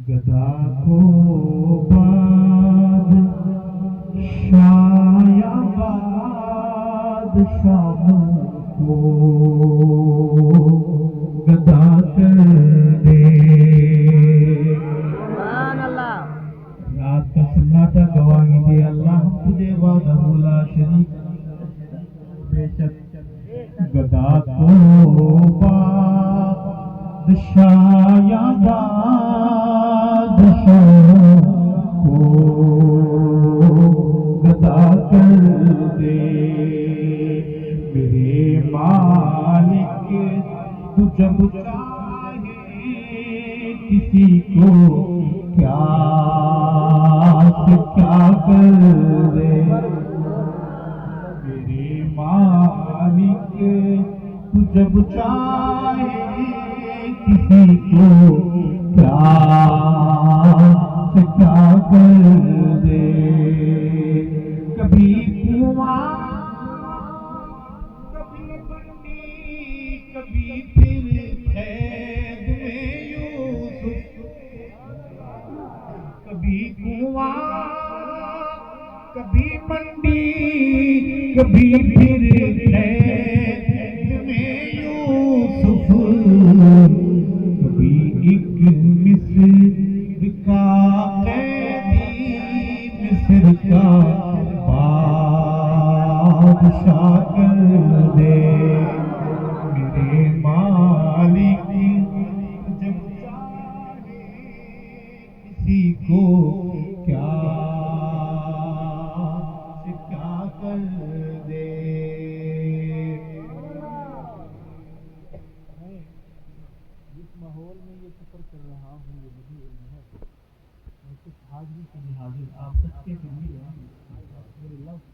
گدا کو بادشاہوں کو گدا کر دے. رات کا سناٹا گواہی دے اللہ ہم تجھے وحدہ لا شریک بے شک گدا کو بادشاہ بادشاہوں کو گدا کر دے. میرے مالک تو جب چاہے کسی کو کیا کر دے. میرے مالک تو جب چاہے کسی کو کیا کر دے. کبھی کنواں کبھی بنی کبھی پھر قید میں یوسف. کبھی کنواں کبھی منڈی کبھی پھر قید میں یوسف. کبھی ایک مصر کا قیدی مصر کا بادشاہ کر دے. میرے مالک جب چاہے کسی کو کیا کر دے. جس ماحول میں یہ سفر کر رہا ہوں یہ مجھے علم ہے. میں کچھ حاضری کے لیے حاضر آپ سچے کے لیے میرے لفظ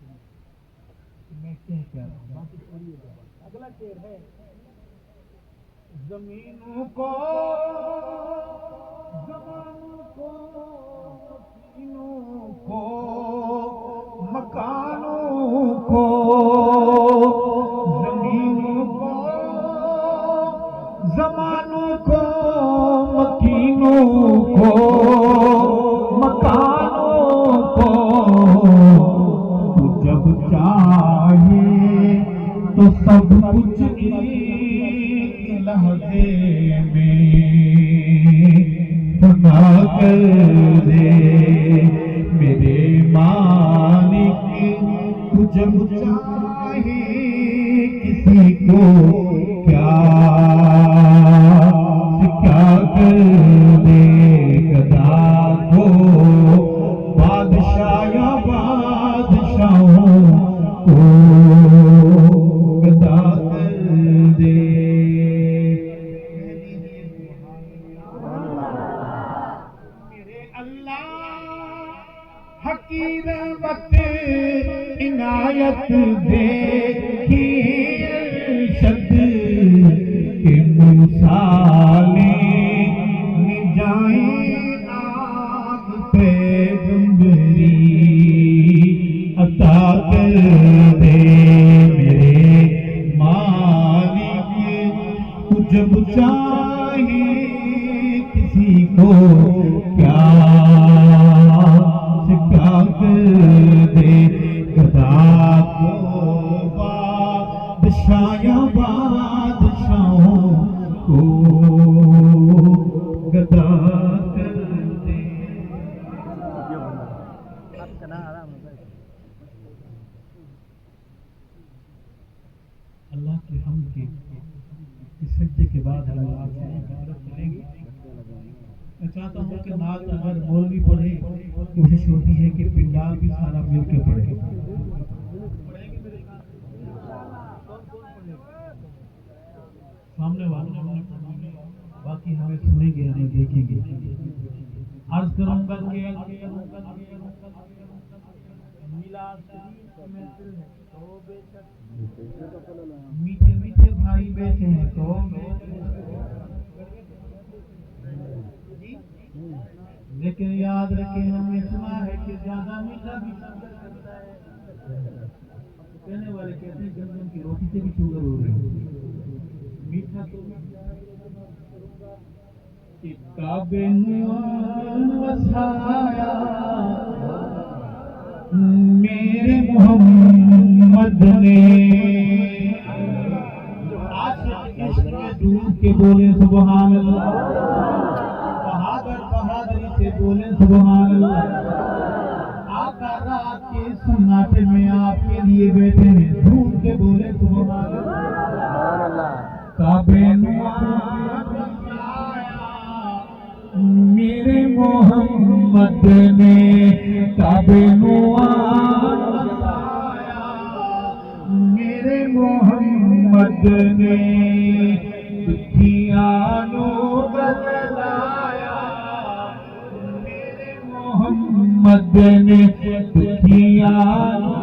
میں کہہ کیا رہا ہوں. باقی چھوڑیے گا. اگلا شعر ہے زمینوں کو زمانوں کو مکینوں کو مکانوں کو زمینوں کو زمانوں کو مکینوں کو مکانوں کو تو جب چاہے تو سب کچھ ایک لحظے میں بنا کر دے. میرے مالک تو جب چاہے کسی کو کیا کر دے. گدا کو بادشاہ بادشاہوں کو گدا کر دے. میرے اللہ حقیر وقت عنایت دیکھی ارشد کہ موسیٰ لے جائیں آگ پیغمبری عطا کر دے. میرے مالک تو جب چاہے کسی کو کیا کر دے. گدا کو بادشاہ بادشاہوں کو گدا کر دے. اللہ کے حمد کے اس سجدے کے بعد ہم آپ سے عبادت کریں گے. میں چاہتا ہوں کہ نعت اگر مولوی پڑھے کوشش ہوتی ہے کہ پنڈال بھی سارا مل کے پڑھے. سامنے والوں باقی ہمیں سنیں گے ہمیں دیکھیں گے. عرض کروں گا کہ میلاد شریف میں تو بے شک میٹھے میٹھے بھائی بیٹھے ہیں تو لیکن یاد رکھیں ہم نے سنا ہے کہ زیادہ میٹھا بھی شکر کرتا ہے. کہنے والے کہتے ہیں گندم کی روٹی سے بھی شوگر ہو رہی ہے. میٹھا تو کعبے بسایا میرے محمد نے عاشق عشق میں ڈوب کے بولے سبحان اللہ بہادر بہادری سے بولے سبحان اللہ آقا رات کے سناٹے میں آپ کے لیے بیٹھے ہیں ڈھونڈ کے بولے سبحان اللہ کعبے میرے محمد نے کعبے میرے محمد نے دکھیاں نو بدلایا میرے محمد نے دکھیاں نو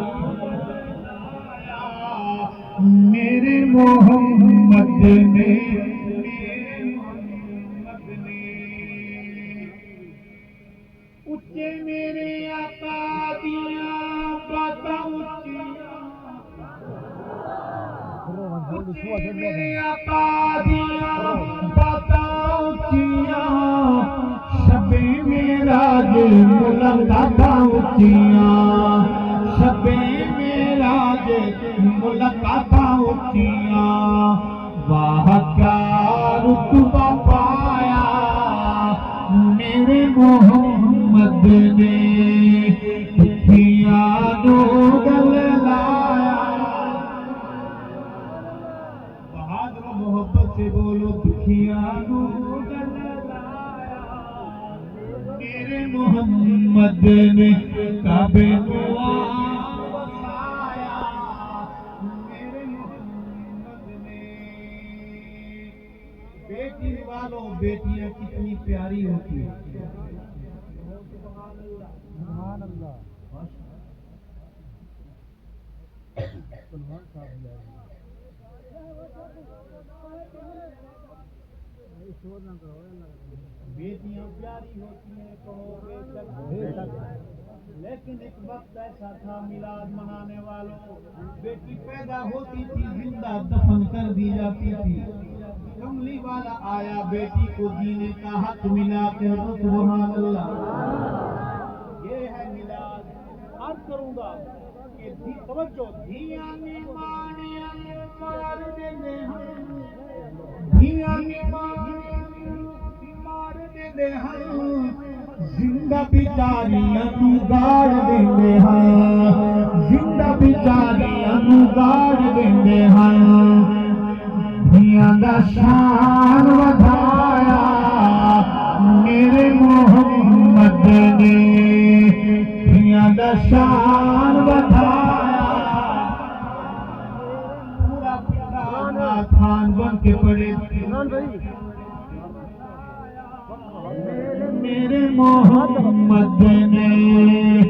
بدلایا میرے محمد نے اچھے میرے آقا دیاں باتاں اچھیاں میرے آقا دیاں باتاں اچھیاں شب معراج ملاقاتاں اچھیاں شب معراج ملاقاتاں اچھیاں واہ کیا رتبہ پایا میرے محمد نے دکھیاں نو گل لایا بہادر محبت سے بولو دکھیاں نو گل لایا میرے محمد نے کعبے نو وسایا میرے محمد نے بیٹی والوں بیٹیاں کتنی پیاری ہوتی ہیں سبحان اللہ سلمان صاحب بیٹیاں پیاری ہوتی ہیں کہو بے شک لیکن ایک وقت ایسا تھا میلاد منانے والوں بیٹی پیدا ہوتی تھی زندہ دفن کر دی جاتی تھی کملی والا آیا بیٹی کو جینے کا حق ملا کہ سبحان اللہ یہ ہے میلاد عرض کروں گا کہ توجہ دھیاں مانیاں مار دینے ہم دھیاں مار دینے ہم زندہ بیچاریاں تو گاڑ دینے ہم زندہ بیچاریاں تو گاڑ دینے ہم دھیاں دا شان ودھایا میرے محمد نے دھیاں دا شان ودھایا پورا پورا خان بن کے پڑے میرے محمد نے